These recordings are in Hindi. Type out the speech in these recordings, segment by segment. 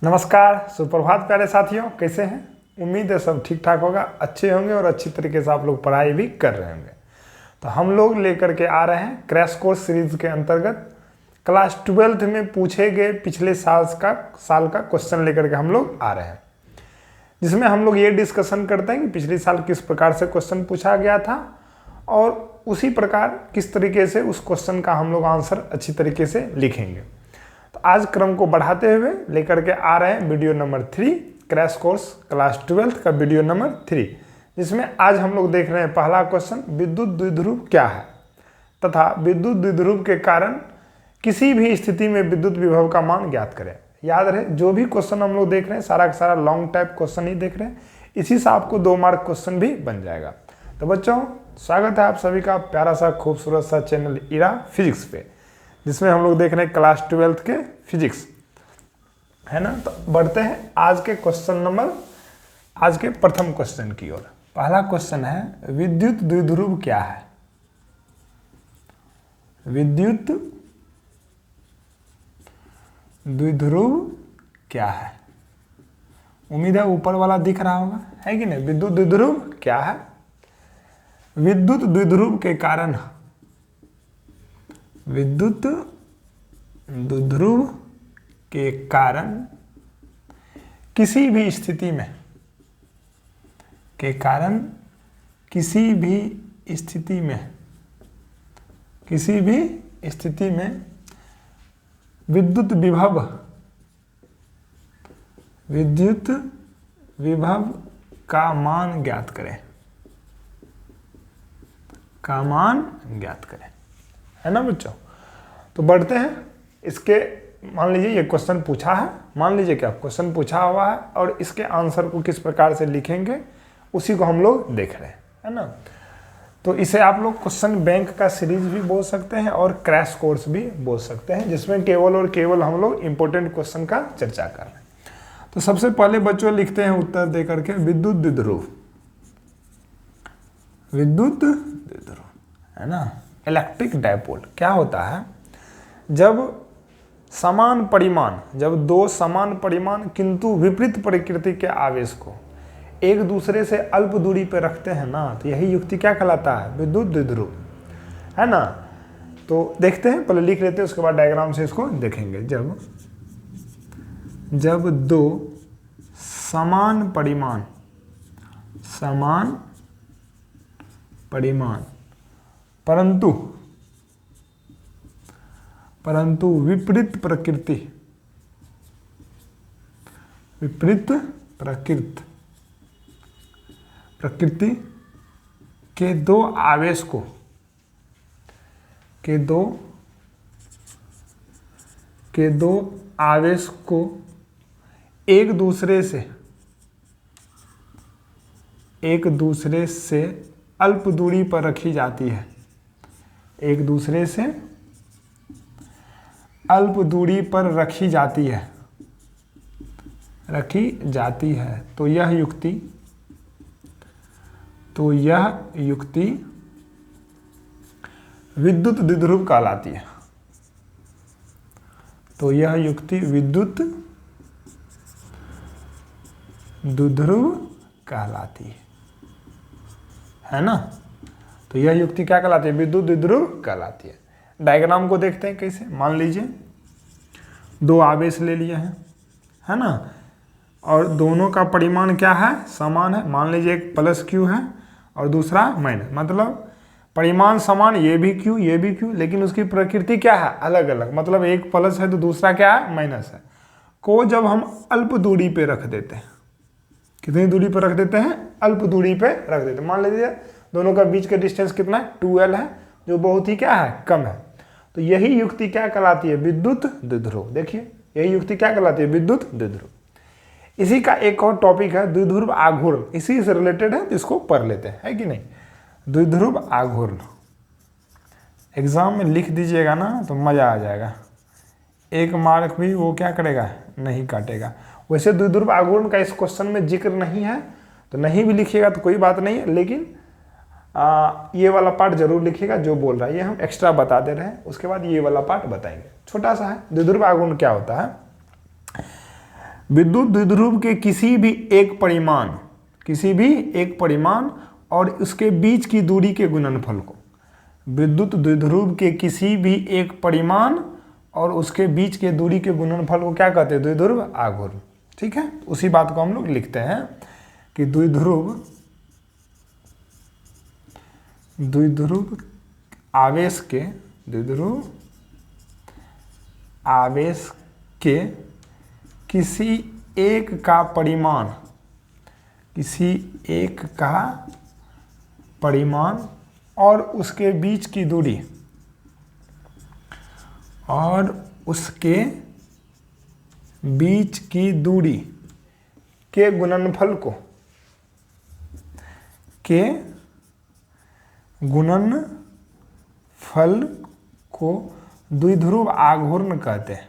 नमस्कार, सुप्रभात प्यारे साथियों, कैसे हैं। उम्मीद है सब ठीक ठाक होगा, अच्छे होंगे और अच्छी तरीके से आप लोग पढ़ाई भी कर रहे होंगे। तो हम लोग लेकर के आ रहे हैं क्रैश कोर्स सीरीज के अंतर्गत क्लास 12th में पूछे गए पिछले साल का क्वेश्चन लेकर के हम लोग आ रहे हैं, जिसमें हम लोग ये डिस्कशन करते हैं कि पिछले साल किस प्रकार से क्वेश्चन पूछा गया था और उसी प्रकार किस तरीके से उस क्वेश्चन का हम लोग आंसर अच्छी तरीके से लिखेंगे। तो आज क्रम को बढ़ाते हुए लेकर के आ रहे हैं video number 3, crash course class 12th का वीडियो नंबर 3, जिसमें आज हम लोग देख रहे हैं पहला क्वेश्चन, विद्युत द्विध्रुव क्या है तथा विद्युत द्विध्रुव के कारण किसी भी स्थिति में विद्युत विभव का मान ज्ञात करें। याद रहे, जो भी क्वेश्चन हम लोग देख रहे हैं सारा का सारा लॉन्ग टाइप क्वेश्चन ही देख रहे हैं, इसी से आपको 2 मार्क क्वेश्चन भी बन जाएगा। तो बच्चों, स्वागत है आप सभी का प्यारा सा खूबसूरत सा चैनल इरा फिजिक्स पे, जिसमें हम लोग देख रहे हैं क्लास 12th के फिजिक्स, है ना। तो बढ़ते हैं आज के प्रथम क्वेश्चन की ओर। पहला क्वेश्चन है, विद्युत द्विध्रुव क्या है। विद्युत द्विध्रुव क्या है। उम्मीद है ऊपर वाला दिख रहा होगा, है कि नहीं। विद्युत द्विध्रुव क्या है। विद्युत द्विध्रुव के कारण विद्युत द्विध्रुव के कारण किसी भी स्थिति में विद्युत विभव का मान ज्ञात करें, है ना बच्चों। तो बढ़ते हैं इसके, मान लीजिए ये क्वेश्चन पूछा है, मान लीजिए क्या क्वेश्चन पूछा हुआ है और इसके आंसर को किस प्रकार से लिखेंगे उसी को हम लोग देख रहे हैं, है ना। तो इसे आप लोग क्वेश्चन बैंक का सीरीज भी बोल सकते हैं और क्रैश कोर्स भी बोल सकते हैं, जिसमें केवल और केवल हम लोग इंपॉर्टेंट क्वेश्चन का चर्चा कर रहे हैं। तो सबसे पहले बच्चों लिखते हैं उत्तर दे करके, विद्युत द्विध्रुव, है ना। इलेक्ट्रिक डायपोल क्या होता है, जब दो समान परिमाण किंतु विपरीत प्रकृति के आवेश को एक दूसरे से अल्प दूरी पर रखते हैं ना, तो यही युक्ति क्या कहलाता है, विद्युत द्विध्रुव, है ना। तो देखते हैं, पहले लिख लेते हैं, उसके बाद डायग्राम से इसको देखेंगे। जब दो समान परिमाण परंतु विपरीत प्रकृति के दो आवेश को एक दूसरे से अल्प दूरी पर रखी जाती है, तो यह युक्ति विद्युत द्विध्रुव कहलाती है। है ना। तो यह युक्ति क्या कहलाती है, विद्युत द्विध्रुव कहलाती है। डायग्राम को देखते हैं कैसे। मान लीजिए 2 आवेश ले लिए हैं, है ना, और दोनों का परिमाण क्या है, समान है। मान लीजिए एक प्लस क्यू है और दूसरा माइनस, मतलब परिमाण समान, ये भी क्यू ये भी क्यू, लेकिन उसकी प्रकृति क्या है, अलग अलग। मतलब एक प्लस है तो दूसरा क्या है, माइनस है। को जब हम अल्प दूरी पे रख देते हैं, कितनी दूरी पर रख देते हैं, अल्प दूरी पे रख देते हैं। मान लीजिए दोनों का बीच का डिस्टेंस कितना है, 2L है, जो बहुत ही क्या है, कम है। तो यही युक्ति क्या कहलाती है, विद्युत द्विध्रुव। देखिए यही युक्ति क्या कहलाती है, विद्युत द्विध्रुव। इसी का एक और टॉपिक है द्विध्रुव आघूर्ण, इसी से रिलेटेड है, तो इसको पढ़ लेते हैं, है कि नहीं। द्विध्रुव आघूर्ण एग्जाम में लिख दीजिएगा ना तो मजा आ जाएगा, 1 मार्क भी वो क्या करेगा, नहीं काटेगा। वैसे द्विध्रुव आघूर्ण का इस क्वेश्चन में जिक्र नहीं है, तो नहीं भी लिखिएगा तो कोई बात नहीं है, लेकिन ये वाला पार्ट जरूर लिखिएगा जो बोल रहा है, ये हम एक्स्ट्रा बता दे रहे हैं। उसके बाद ये वाला पार्ट बताएंगे, छोटा सा है। द्विध्रुव आघूर्ण क्या होता है, विद्युत द्विध्रुव के किसी भी एक परिमाण और उसके बीच की दूरी के गुणनफल को, विद्युत द्विध्रुव के किसी भी एक परिमाण और उसके बीच के दूरी के गुणनफल को क्या कहते हैं? द्विध्रुव आघूर्ण। ठीक है, उसी बात को हम लोग लिखते हैं कि द्विध्रुव आवेश के किसी एक का परिमाण और उसके बीच की दूरी के गुणनफल को द्विध्रुव आघूर्ण कहते हैं।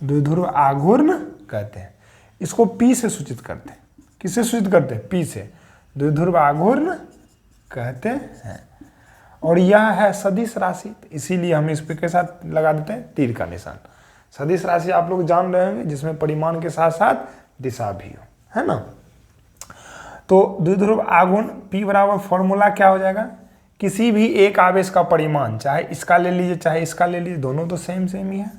द्विध्रुव आघूर्ण कहते हैं। इसको P से सूचित करते हैं। किससे सूचित करते हैं? P से। द्विध्रुव आघूर्ण कहते हैं। और यह है सदिश राशि, इसीलिए हम इस पे के साथ लगा देते हैं तीर का निशान। सदिश राशि आप लोग जान रहे होंगे, जिसमें परिमाण के साथ साथ दिशा भी हो, है ना। तो द्विध्रुव आघूर्ण P बराबर फॉर्मूला क्या हो जाएगा? किसी भी एक आवेश का परिमाण, चाहे इसका ले लीजिए चाहे इसका ले लीजिए, दोनों तो सेम ही है,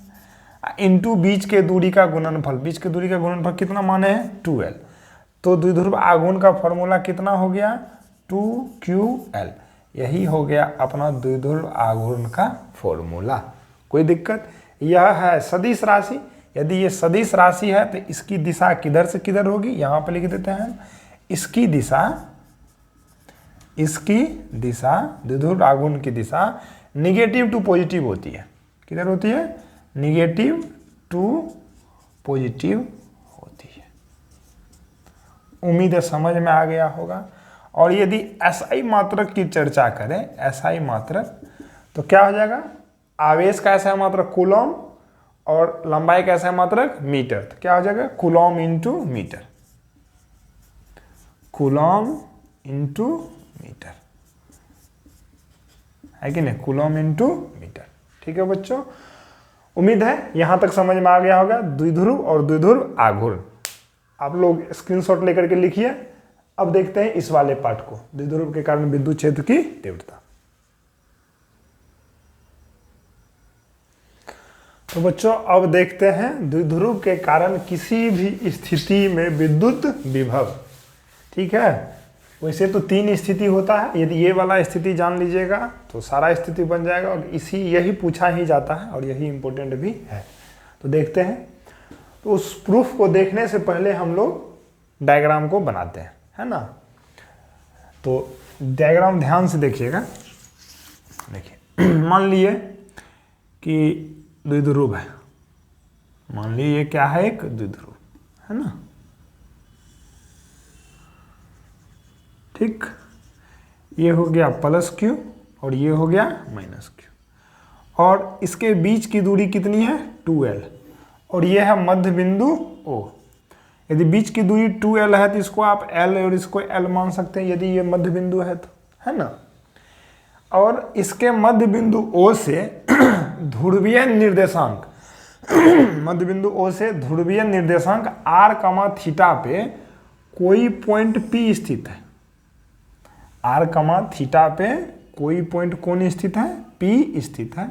इंटू बीच के दूरी का गुणनफल। बीच के दूरी का गुणनफल कितना माने हैं? 2L। तो द्विध्रुव आघूर्ण का फॉर्मूला कितना हो गया? 2QL। यही हो गया अपना द्विध्रुव आघूर्ण का फॉर्मूला। कोई दिक्कत? यह है सदिश राशि। यदि ये सदिश राशि है तो इसकी दिशा किधर से किधर होगी? यहाँ पर लिख देते हैं। इसकी दिशा द्विध्रुव आघूर्ण की दिशा निगेटिव टू पॉजिटिव होती है। किधर होती है? निगेटिव टू पॉजिटिव होती है। उम्मीद है समझ में आ गया होगा। और यदि SI मात्रक की चर्चा करें, SI मात्रक, तो क्या हो जाएगा? आवेश का SI मात्रक कूलॉम और लंबाई का SI मात्रक मीटर। तो क्या हो जाएगा? Coulomb into metre. Coulomb into metre है कि नहीं? Coulomb into metre. ठीक है बच्चों, उम्मीद है यहां तक समझ में आ गया होगा द्विध्रुव और द्विध्रुव आघूर्ण। आप लोग स्क्रीनशॉट लेकर के लिखिए। अब देखते हैं इस वाले पार्ट को, द्विध्रुव के कारण विद्युत क्षेत्र की तीव्रता। तो बच्चों अब देखते हैं द्विध्रुव के कारण किसी भी स्थिति में विद्युत विभव। ठीक है, वैसे तो 3 स्थिति होता है। यदि ये वाला स्थिति जान लीजिएगा तो सारा स्थिति बन जाएगा, और यही पूछा ही जाता है और यही इंपॉर्टेंट भी है। तो देखते हैं। तो उस प्रूफ को देखने से पहले हम लोग डायग्राम को बनाते हैं, है ना। तो डायग्राम ध्यान से देखिएगा। देखिए मान लिए कि द्विध्रुव है, मान लीजिए ये क्या है? एक द्विध्रुव, है ना। ठीक, ये हो गया +Q और ये हो गया -Q, और इसके बीच की दूरी कितनी है? 2L, और ये है मध्य बिंदु O। यदि बीच की दूरी 2L है तो इसको आप L और इसको L मान सकते हैं, यदि ये मध्य बिंदु है तो, है ना। और इसके मध्य बिंदु O से ध्रुवीय निर्देशांक मध्य बिंदु O से ध्रुवीय निर्देशांक r, पे कोई पॉइंट P स्थित है। r, पे कोई पॉइंट कौन स्थित है? P स्थित है।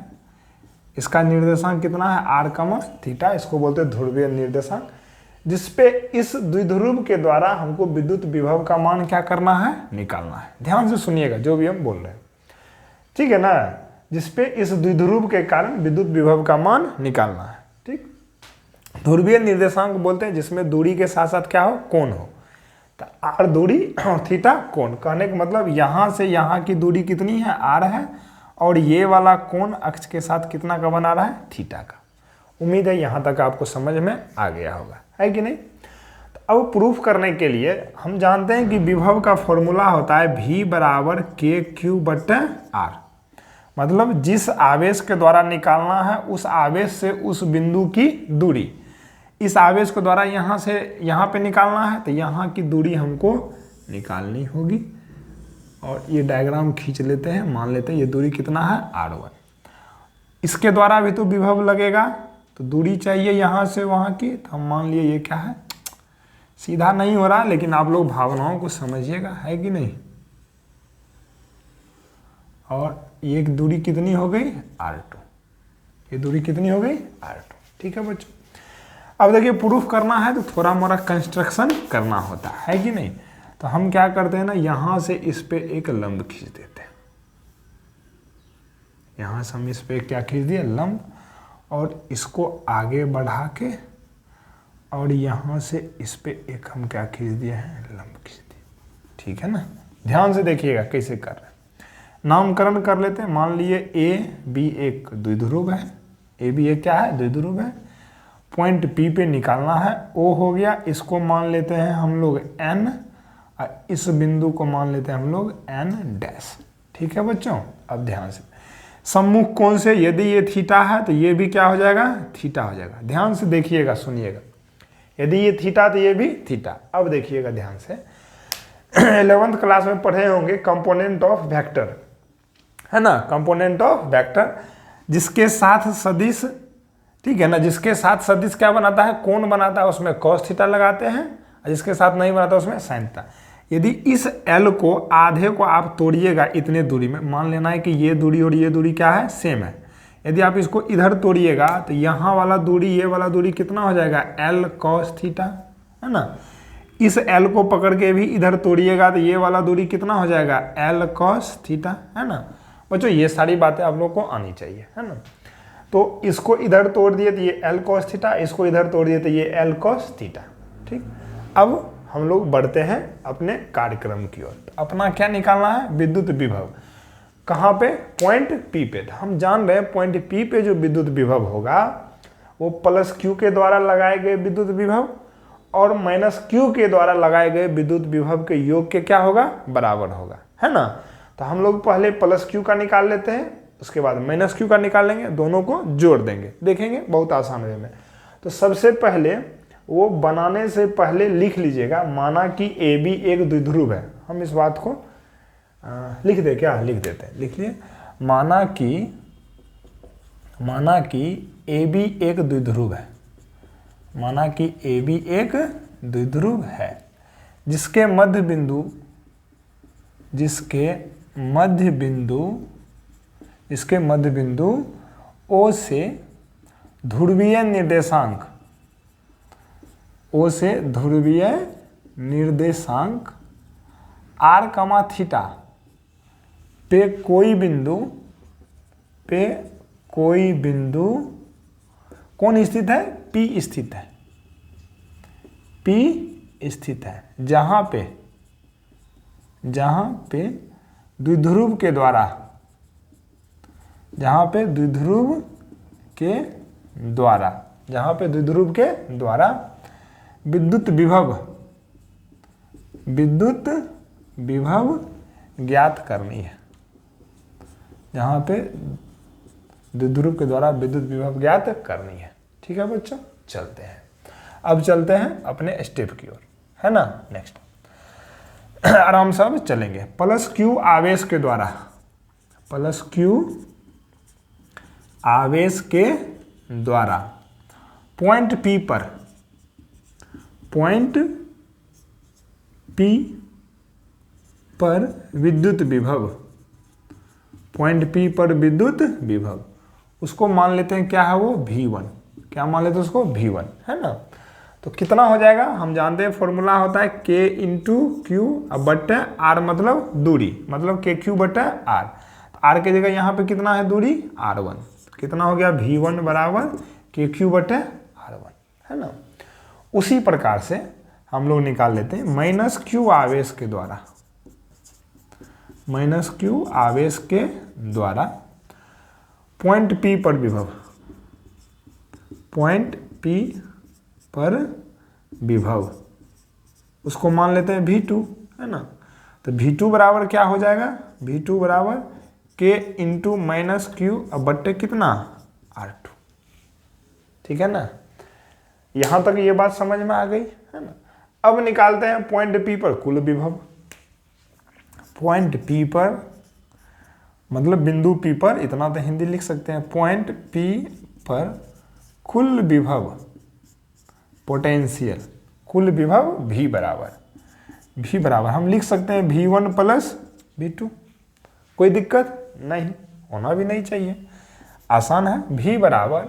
इसका निर्देशांक कितना है? r, इसको बोलते हैं ध्रुवीय निर्देशांक, जिसपे इस द्विध्रुव के द्वारा हमको विद्युत विभव का मान क्या करना है? निकालना है। ध्यान से सुनिएगा जो भी हम बोल रहे हैं, ठीक है ना। जिसपे इस द्विध्रुव के कारण विद्युत विभव का मान निकालना है। ठीक, ध्रुवीय निर्देशांक बोलते हैं जिसमें दूरी के साथ साथ क्या हो? कोण हो। तो r दूरी और थीटा कोण, कहने का मतलब यहां से यहां की दूरी कितनी है? r है, और ये वाला कोण अक्ष के साथ कितना का बना रहा है? थीटा का। उम्मीद है यहां तक आपको समझ में आ गया होगा, है कि नहीं। तो अब प्रूफ करने के लिए हम जानते हैं कि विभव का फॉर्मूला होता है V बराबर KQ/R। मतलब जिस आवेश के द्वारा निकालना है उस आवेश से उस बिंदु की दूरी, इस आवेश के द्वारा यहाँ से यहाँ पे निकालना है तो यहाँ की दूरी हमको निकालनी होगी। और ये डायग्राम खींच लेते हैं, मान लेते हैं ये दूरी कितना है? R1। इसके द्वारा भी तो विभव लगेगा, तो दूरी चाहिए यहाँ से वहाँ की, तो हम मान लिए ये क्या है, सीधा नहीं हो रहा, लेकिन आप लोग भावनाओं को समझिएगा, है कि नहीं। और ये दूरी कितनी हो गई, r2, ये दूरी कितनी हो गई, r2। ठीक है बच्चों, अब देखिए प्रूफ करना है तो थोड़ा मोड़ा कंस्ट्रक्शन करना होता है कि नहीं। तो हम क्या करते हैं ना, यहां से इस पे एक लंब खींच देते हैं, यहां से हम इस पे क्या खींच दिए, लंब, और इसको आगे बढ़ा के और यहां से इस पे एक हम क्या खींच दिए हैं, लंब खींच दिए। ठीक है ना, ध्यान से देखिएगा कैसे कर रहे हैं। नामकरण कर लेते हैं, मान लिए ए बी एक द्विध्रुव है, ए बी एक क्या है, द्विध्रुव है। पॉइंट पी पे निकालना है, ओ हो गया, इसको मान लेते हैं हम लोग एन, और इस बिंदु को मान लेते हैं हम लोग एन डैश। ठीक है बच्चों, अब ध्यान से, सम्मुख कोण से यदि ये थीटा है तो ये भी क्या हो जाएगा, थीटा हो जाएगा। ध्यान से देखिएगा, सुनिएगा, यदि ये थीटा तो ये भी थीटा। अब देखिएगा ध्यान से, 11th क्लास में पढ़े होंगे कंपोनेंट ऑफ वेक्टर, है ना, कंपोनेंट ऑफ वेक्टर, जिसके साथ सदिश, ठीक है ना, जिसके साथ सदिश क्या बनाता है, कोण बनाता है, उसमें cos थीटा लगाते हैं, और जिसके साथ नहीं बनाता उसमें sin थीटा। यदि इस L को आधे को आप तोड़िएगा इतने दूरी में, मान लेना है कि ये दूरी और ये दूरी क्या है, सेम है। यदि आप इसको इधर तोड़िएगा तो यहाँ वाला दूरी, ये वाला दूरी कितना हो जाएगा, L cos थीटा, है ना। इस L को पकड़ के भी इधर तोड़िएगा तो ये वाला दूरी कितना हो जाएगा, L cos थीटा, है ना। बच्चों ये सारी बातें आप लोग को आनी चाहिए, है ना। तो इसको इधर तोड़ दिए तो ये L cos थीटा, इसको इधर तोड़ दिए तो ये L cos थीटा। ठीक, अब हम लोग बढ़ते हैं अपने कार्यक्रम की ओर। तो अपना क्या निकालना है, विद्युत विभव, कहाँ पे, पॉइंट P पे। तो हम जान रहे हैं पॉइंट P पे जो विद्युत विभव होगा वो प्लस Q के द्वारा लगाए गए विद्युत विभव और माइनस Q के द्वारा लगाए गए विद्युत विभव के योग के क्या होगा, बराबर होगा, है ना। तो हम लोग पहले प्लस Q का निकाल लेते हैं, उसके बाद माइनस Q का निकाल लेंगे, दोनों को जोड़ देंगे, देखेंगे बहुत आसान वे में। तो सबसे पहले वो बनाने से पहले लिख लीजिएगा, माना कि AB एक द्विध्रुव है, हम इस बात को लिख दे, क्या लिख देते हैं, लिख लिए, माना कि AB एक द्विध्रुव है, माना कि AB एक द्विध्रुव है, जिसके मध्य बिंदु O से ध्रुवीय निर्देशांक r, थीटा पे कोई बिंदु कौन स्थित है, P स्थित है, P स्थित है, जहां पे द्विध्रुव के द्वारा विद्युत विभव ज्ञात करनी है, जहां पे द्विध्रुव के द्वारा विद्युत विभव ज्ञात करनी है। ठीक है बच्चों, चलते हैं, अब चलते हैं अपने स्टेप की ओर, है ना। नेक्स्ट आराम से अब चलेंगे। प्लस Q आवेश के द्वारा पॉइंट P पर विद्युत विभव, उसको मान लेते हैं क्या है वो, V1, क्या मान लेते हैं उसको, V1, है ना। तो कितना हो जाएगा, हम जानते हैं फॉर्मूला होता है K इंटू Q बट्टे R, मतलब दूरी, मतलब KQ बट्टे R। R की जगह यहाँ पे कितना है दूरी, R1, कितना हो गया, V1 बराबर KQ बट्टे R1, है ना। उसी प्रकार से हम लोग निकाल लेते हैं माइनस Q आवेश के द्वारा पॉइंट P पर विभव, उसको मान लेते हैं V2, है ना। तो V2 बराबर क्या हो जाएगा, V2 बराबर K इंटू माइनस Q बट्टे कितना, R2। ठीक है ना, यहां तक ये बात समझ में आ गई, है ना। अब निकालते हैं पॉइंट P पर कुल विभव, पॉइंट P पर मतलब बिंदु P पर, इतना तो हिंदी लिख सकते हैं, पॉइंट P पर कुल विभव पोटेंशियल, कुल विभव V बराबर हम लिख सकते हैं V1 प्लस V2। कोई दिक्कत नहीं, होना भी नहीं चाहिए, आसान है। V बराबर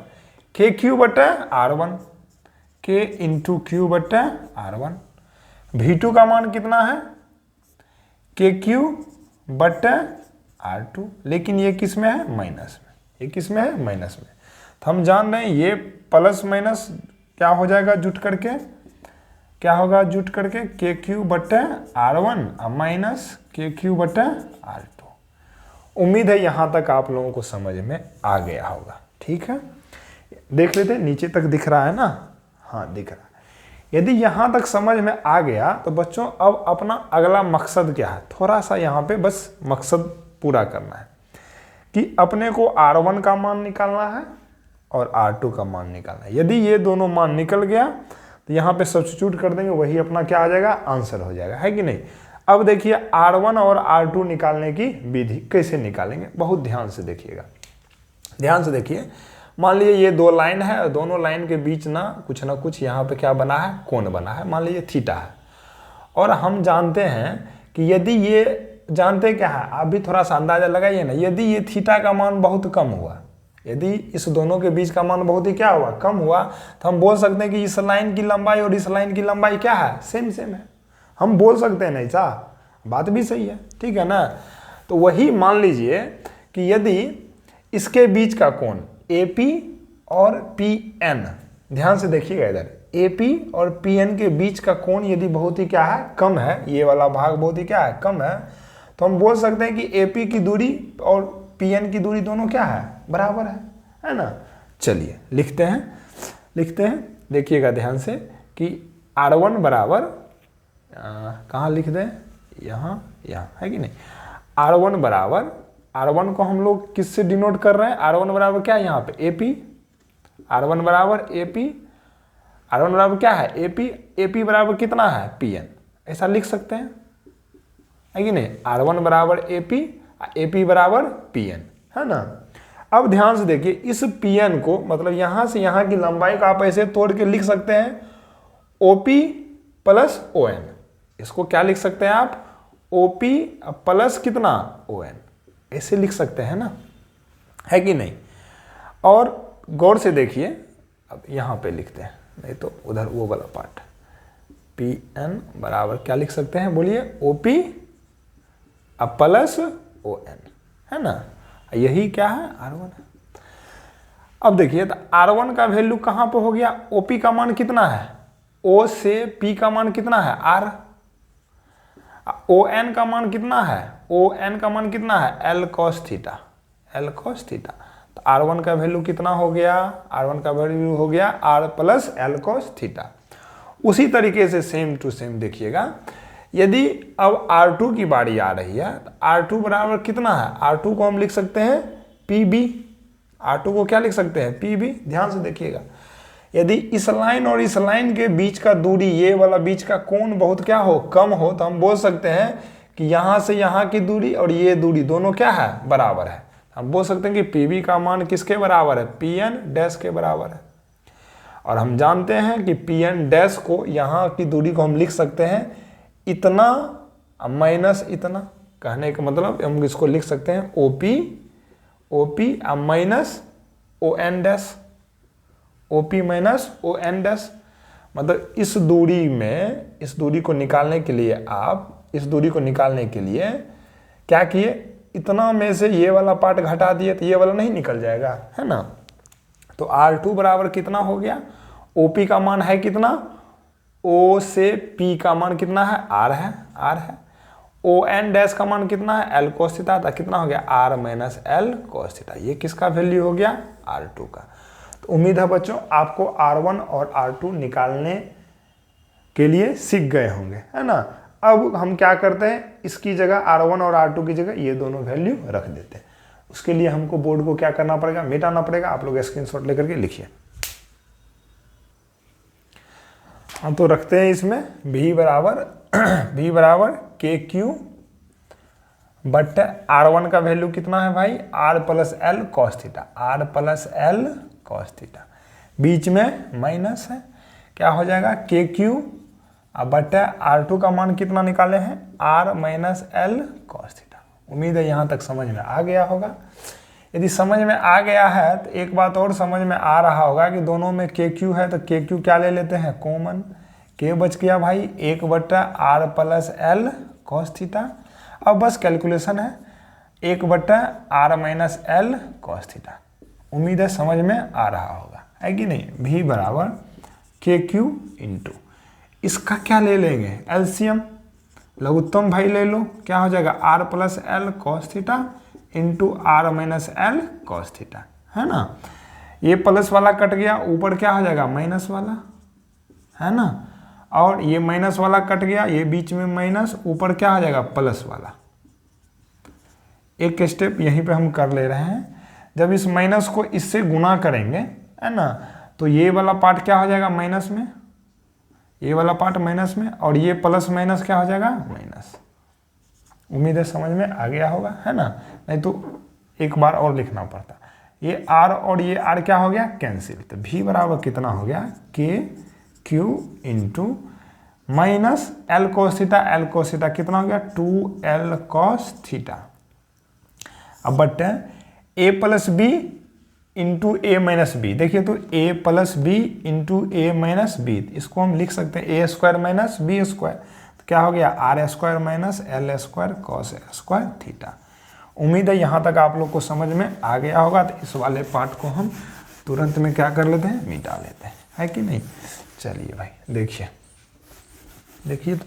KQ बटा R1, K इंटू Q बटा R1। V2 का मान कितना है? KQ बटा R2, लेकिन ये किस में है? माइनस में। ये किस में है? माइनस में। तो हम जान रहे हैं ये प्लस माइनस क्या हो जाएगा जुट करके, क्या होगा जुट करके? KQ बटा R1 माइनस KQ बटा R2। उम्मीद है यहाँ तक आप लोगों को समझ में आ गया होगा। ठीक है, देख लेते हैं, नीचे तक दिख रहा है ना? हाँ दिख रहा है। यदि यहाँ तक समझ में आ गया तो बच्चों अब अपना अगला मकसद क्या है, थोड़ा सा यहाँ पे बस मकसद पूरा करना है कि अपने को R1 का मान निकालना है और R2 का मान निकालना है। यदि ये दोनों मान निकल गया तो यहाँ पे सब्स्टिट्यूट कर देंगे, वही अपना क्या आ जाएगा? आंसर हो जाएगा, है कि नहीं? अब देखिए R1 और R2 निकालने की विधि कैसे निकालेंगे, बहुत ध्यान से देखिएगा। ध्यान से देखिए, मान लीजिए ये दो लाइन है और दोनों लाइन के बीच ना कुछ यहाँ पे क्या बना है? कोण बना है, मान लीजिए थीटा है। और हम जानते हैं कि यदि ये जानते क्या है, आप भी थोड़ा सा अंदाजा लगाइए ना, यदि ये थीटा का मान बहुत कम हुआ, यदि इस दोनों के बीच का मान बहुत ही क्या हुआ? कम हुआ, तो हम बोल सकते हैं कि इस लाइन की लंबाई और इस लाइन की लंबाई क्या है? सेम है। हम बोल सकते हैं, नहीं सा बात भी सही है, ठीक है ना? तो वही मान लीजिए कि यदि इसके बीच का कोण AP और PN, ध्यान से देखिएगा इधर, AP और PN के बीच का कोण यदि बहुत ही क्या है? कम है, ये वाला भाग बहुत ही क्या है? कम है, तो हम बोल सकते हैं कि AP की दूरी और PN की दूरी दोनों क्या है? बराबर है ना? चलिए लिखते हैं, देखिएगा ध्यान से कि R1 बराबर कहाँ लिख दें? यहाँ है कि नहीं? R1 बराबर, R1 को हम लोग किससे डिनोट कर रहे हैं? R1 बराबर क्या है यहाँ पे? AP। R1 बराबर AP, R1 बराबर क्या है? AP बराबर कितना है? PN। ऐसा लिख सकते हैं, है कि नहीं? R1 बराबर AP बराबर PN, है ना? अब ध्यान से देखिए, इस PN को मतलब यहाँ से यहाँ की लंबाई को आप ऐसे तोड़ के लिख सकते हैं OP प्लस ON। इसको क्या लिख सकते हैं आप? OP प्लस कितना? ON, ऐसे लिख सकते हैं ना, है कि नहीं? और गौर से देखिए, अब यहाँ पे लिखते हैं, नहीं तो उधर वो वाला पार्ट, PN बराबर क्या लिख सकते हैं? बोलिए, OP प्लस ON, है ना? यही क्या है? R1 है। अब देखिए, तो R1 का वैल्यू कहाँ पर हो गया? OP का मान कितना है? O से P का मान कितना है? R। ON का मान कितना है? ON का मान कितना है? L cos theta, L cos theta. तो R1 का वैल्यू कितना हो गया? R1 का वैल्यू हो गया R plus L cos theta. उसी तरीके से सेम टू सेम देखिएगा, यदि अब R2 की बारी आ रही है तो R2 बराबर कितना है? R2 को हम लिख सकते हैं PB। R2 को क्या लिख सकते हैं? PB। ध्यान से देखिएगा, यदि इस लाइन और इस लाइन के बीच का दूरी, ये वाला बीच का कोण बहुत क्या हो? कम हो, तो हम बोल सकते हैं कि यहाँ से यहाँ की दूरी और ये दूरी दोनों क्या है? बराबर है। हम बोल सकते हैं कि PB का मान किसके बराबर है? PN डैश के बराबर है। और हम जानते हैं कि PN डैश को, यहाँ की दूरी को हम लिख सकते हैं इतना माइनस इतना। कहने का मतलब हम इसको लिख सकते हैं OP minus ON dash, OP minus ON dash. मतलब इस दूरी में, इस दूरी को निकालने के लिए आप, इस दूरी को निकालने के लिए क्या किए? इतना में से ये वाला पार्ट घटा दिए तो ये वाला नहीं निकल जाएगा, है ना? तो R2 बराबर कितना हो गया? OP का मान है कितना? O से P का मान कितना है? R है। ON डैश का मान कितना है? L cos theta. था कितना हो गया? R minus L cos theta. ये किसका वैल्यू हो गया? R2 का। तो उम्मीद है बच्चों आपको R1 और R2 निकालने के लिए सीख गए होंगे, है ना? अब हम क्या करते हैं, इसकी जगह R1 और R2 की जगह ये दोनों वैल्यू रख देते हैं। उसके लिए हमको बोर्ड को क्या करना पड़ेगा? मिटाना पड़ेगा। आप लोग स्क्रीनशॉट लेकर के लिखिए। हम तो रखते हैं इसमें V बराबर KQ बट R1 का वैल्यू कितना है भाई? R plus L cos theta, R plus L cos theta. बीच में माइनस है, क्या हो जाएगा के क्यू अब बटा R2 का मान कितना निकाले हैं R minus L cos theta. उम्मीद है यहाँ तक समझ में आ गया होगा। यदि समझ में आ गया है तो एक बात और समझ में आ रहा होगा कि दोनों में के क्यू है तो के क्यू क्या ले लेते हैं कॉमन, के बच गया भाई 1/r plus L cos theta. अब बस कैलकुलेशन है 1/r minus L cos theta. उम्मीद है समझ में आ रहा होगा, है कि नहीं। v बराबर के क्यू इंटू इसका क्या ले लेंगे एलसीएम, लघुत्तम भाई ले लो, क्या हो जाएगा r plus L cos theta into R minus L cos theta, है ना। ये प्लस वाला कट गया, ऊपर क्या हो जाएगा माइनस वाला, है ना। और ये माइनस वाला कट गया, ये बीच में माइनस, ऊपर क्या हो जाएगा प्लस वाला। एक स्टेप यहीं पे हम कर ले रहे हैं। जब इस माइनस को इससे गुना करेंगे, है ना, तो ये वाला पार्ट क्या हो जाएगा माइनस में, ये वाला पार्ट माइनस में, और ये प्लस माइनस क्या हो जाएगा माइनस। उम्मीद है समझ में आ गया होगा, है ना। नहीं तो एक बार और लिखना पड़ता। ये r और ये r क्या हो गया कैंसिल, तो v बराबर कितना हो गया K Q into minus L cos theta, L cos theta कितना हो गया 2l कॉस थीटा। अब but a plus B into A minus B, देखिए तो a plus B into A minus B, इसको हम लिख सकते हैं a square minus B square, तो क्या हो गया R square minus L square cos square theta. उम्मीद है यहाँ तक आप लोग को समझ में आ गया होगा। तो इस वाले पार्ट को हम तुरंत में क्या कर लेते हैं मिटा लेते हैं, है कि नहीं। चलिए भाई देखिए, देखिए तो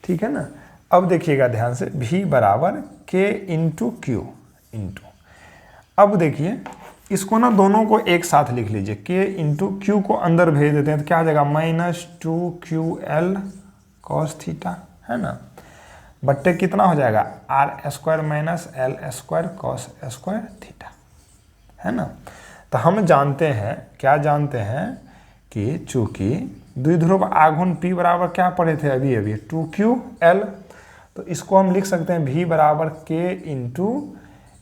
ठीक है ना। अब देखिएगा ध्यान से v बराबर के इंटू क्यू इंटू, अब देखिए इसको ना दोनों को एक साथ लिख लीजिए, के इंटू क्यू को अंदर भेज देते हैं तो क्या आ जाएगा -2ql कॉस थीटा, है ना, बट्टे कितना हो जाएगा R square minus L square cos square theta, है ना। तो हम जानते हैं, क्या जानते हैं कि चूंकि द्विध्रुव आघूर्ण p बराबर क्या पढ़े थे अभी अभी 2ql, तो इसको हम लिख सकते हैं v बराबर k इंटू,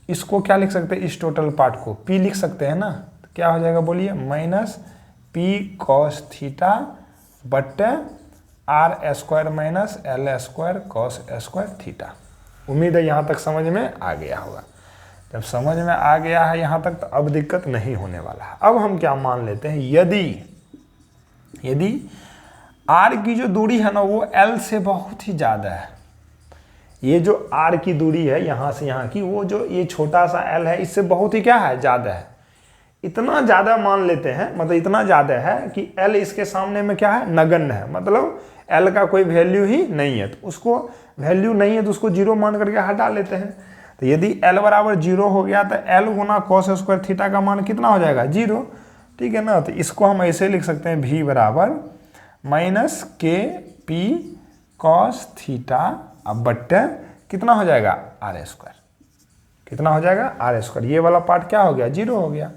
इसको क्या लिख सकते हैं इस टोटल पार्ट को p लिख सकते हैं ना, तो क्या हो जाएगा बोलिए माइनस p कॉस थीटा बट्टे R square minus L square cos square theta. उम्मीद है यहाँ तक समझ में आ गया होगा। जब समझ में आ गया है यहाँ तक तो अब दिक्कत नहीं होने वाला है। अब हम क्या मान लेते हैं, यदि r की जो दूरी है ना वो l से बहुत ही ज़्यादा है, ये जो r की दूरी है यहाँ से यहाँ की, वो जो ये छोटा सा l है इससे बहुत ही क्या है ज़्यादा है, इतना ज़्यादा मान लेते हैं, मतलब इतना ज़्यादा है कि l इसके सामने में क्या है नगण्य है, मतलब l का कोई वैल्यू ही नहीं है, तो उसको वैल्यू नहीं है तो उसको जीरो मान करके हटा लेते हैं। तो यदि l बराबर जीरो हो गया तो l गुना कॉस स्क्वायर थीटा का मान कितना हो जाएगा जीरो, ठीक है ना। तो इसको हम ऐसे लिख सकते हैं v बराबर माइनस के पी कॉस थीटा अब बट्टे कितना हो जाएगा आर स्क्वायर, कितना हो जाएगा आर स्क्वायर, ये वाला पार्ट क्या हो गया जीरो हो गया,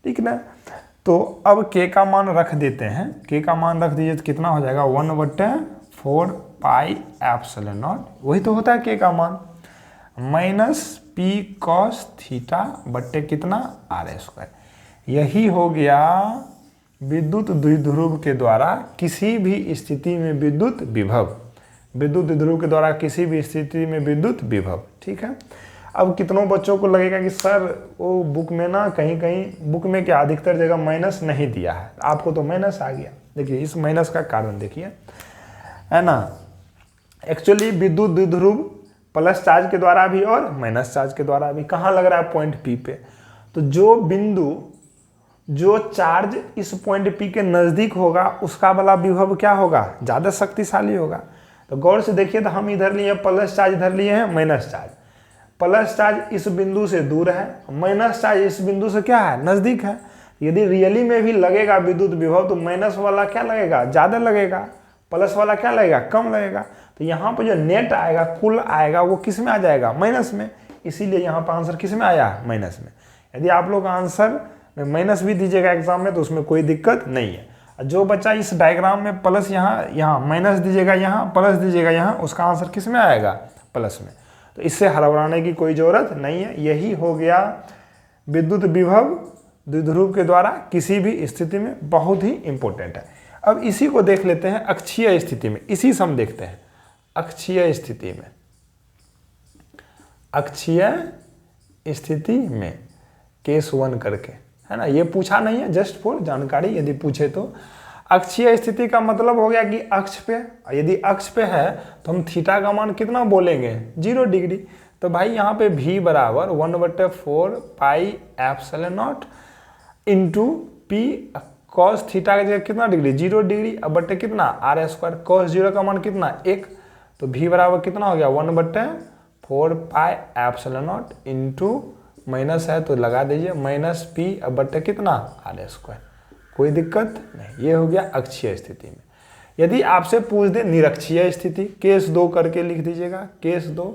ठीक ना। तो अब k का मान रख देते हैं, k का मान रख दीजिए तो कितना हो जाएगा 1/4 पाई एप्सिलॉन नॉट, वही तो होता है k का मान, माइनस p कॉस थीटा बट्टे कितना आर स्क्वायर। यही हो गया विद्युत द्विध्रुव के द्वारा किसी भी स्थिति में विद्युत विभव, विद्युत द्विध्रुव के द्वारा किसी भी स्थिति में विद्युत विभव, ठीक है। अब कितनों बच्चों को लगेगा कि सर वो बुक में ना कहीं कहीं बुक में क्या अधिकतर जगह माइनस नहीं दिया है, आपको तो माइनस आ गया। देखिए इस माइनस का कारण देखिए, है ना, एक्चुअली विद्युत द्विध्रुव प्लस चार्ज के द्वारा भी और माइनस चार्ज के द्वारा भी कहाँ लग रहा है पॉइंट पी पे, तो जो बिंदु जो चार्ज इस पॉइंट पी के नज़दीक होगा उसका वाला विभव क्या होगा ज़्यादा शक्तिशाली होगा। तो गौर से देखिए, तो हम इधर लिए प्लस चार्ज, इधर लिए हैं माइनस चार्ज, प्लस चार्ज इस बिंदु से दूर है, माइनस चार्ज इस बिंदु से क्या है नज़दीक है। यदि रियली में भी लगेगा विद्युत विभव तो माइनस वाला क्या लगेगा ज़्यादा लगेगा, प्लस वाला क्या लगेगा कम लगेगा। तो यहाँ पर जो नेट आएगा कुल आएगा वो किस में आ जाएगा माइनस में, इसीलिए यहाँ पर आंसर किस में आया माइनस में। यदि आप लोग आंसर में माइनस भी दीजिएगा एग्जाम में तो उसमें कोई दिक्कत नहीं है। जो बच्चा इस डायग्राम में प्लस यहाँ माइनस दीजिएगा, यहाँ प्लस दीजिएगा, यहाँ उसका आंसर किस में आएगा प्लस में। तो इससे हड़बड़ाने की कोई ज़रूरत नहीं है। यही हो गया विद्युत विभव द्विध्रुव के द्वारा किसी भी स्थिति में बहुत ही इंपॉर्टेंट है। अब इसी को देख लेते हैं अक्षीय स्थिति में, इसी से हम देखते हैं अक्षीय स्थिति में। अक्षीय स्थिति में केस 1 करके, है ना, ये पूछा नहीं है, जस्ट फॉर जानकारी यदि पूछे तो। अक्षीय स्थिति का मतलब हो गया कि अक्ष पे, यदि अक्ष पे है तो हम थीटा का मान कितना बोलेंगे 0 डिग्री। तो भाई यहाँ पे v बराबर 1/4 pi epsilon not into P cos theta की जगह कितना डिग्री 0 डिग्री, अब बटे कितना r² कॉस 0 का मान कितना 1, तो v बराबर कितना हो गया 1/4 pi epsilon not into minus है तो लगा दीजिए माइनस p अब बटे कितना r²। कोई दिक्कत नहीं, ये हो गया अक्षीय स्थिति में। यदि आपसे पूछ दे निरक्षीय स्थिति, केस 2 करके लिख दीजिएगा। केस 2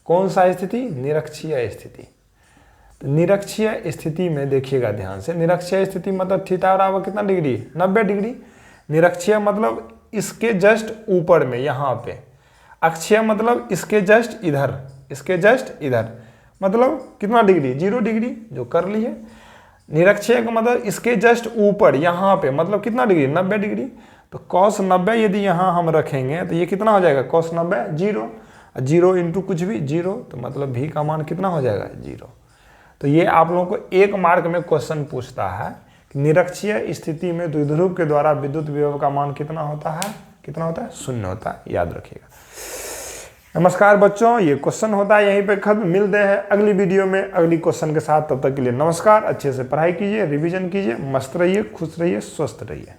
कौन सा स्थिति, निरक्षीय स्थिति। तो निरक्षीय स्थिति में देखिएगा ध्यान से, निरक्षीय स्थिति मतलब थीटा बराबर कितना डिग्री 90 डिग्री। निरक्षीय मतलब इसके जस्ट ऊपर में यहाँ पे, अक्षीय मतलब इसके जस्ट इधर, इसके जस्ट इधर मतलब कितना डिग्री 0 डिग्री, जो कर लिए। निरक्षीय का मतलब इसके जस्ट ऊपर यहाँ पे मतलब कितना डिग्री 90 डिग्री। तो cos 90 यदि यहाँ हम रखेंगे तो ये कितना हो जाएगा cos 90 0, 0 इंटू कुछ भी 0, तो मतलब v का मान कितना हो जाएगा 0। तो ये आप लोगों को 1 मार्क में क्वेश्चन पूछता है कि निरक्षीय स्थिति में द्विध्रुव के द्वारा विद्युत विभव का मान कितना होता है, कितना होता है 0 होता है, याद रखिएगा। नमस्कार बच्चों, ये क्वेश्चन होता है यहीं पे खत्म। मिलते हैं अगली वीडियो में अगली क्वेश्चन के साथ, तब तक के लिए नमस्कार। अच्छे से पढ़ाई कीजिए, रिवीजन कीजिए, मस्त रहिए, खुश रहिए, स्वस्थ रहिए।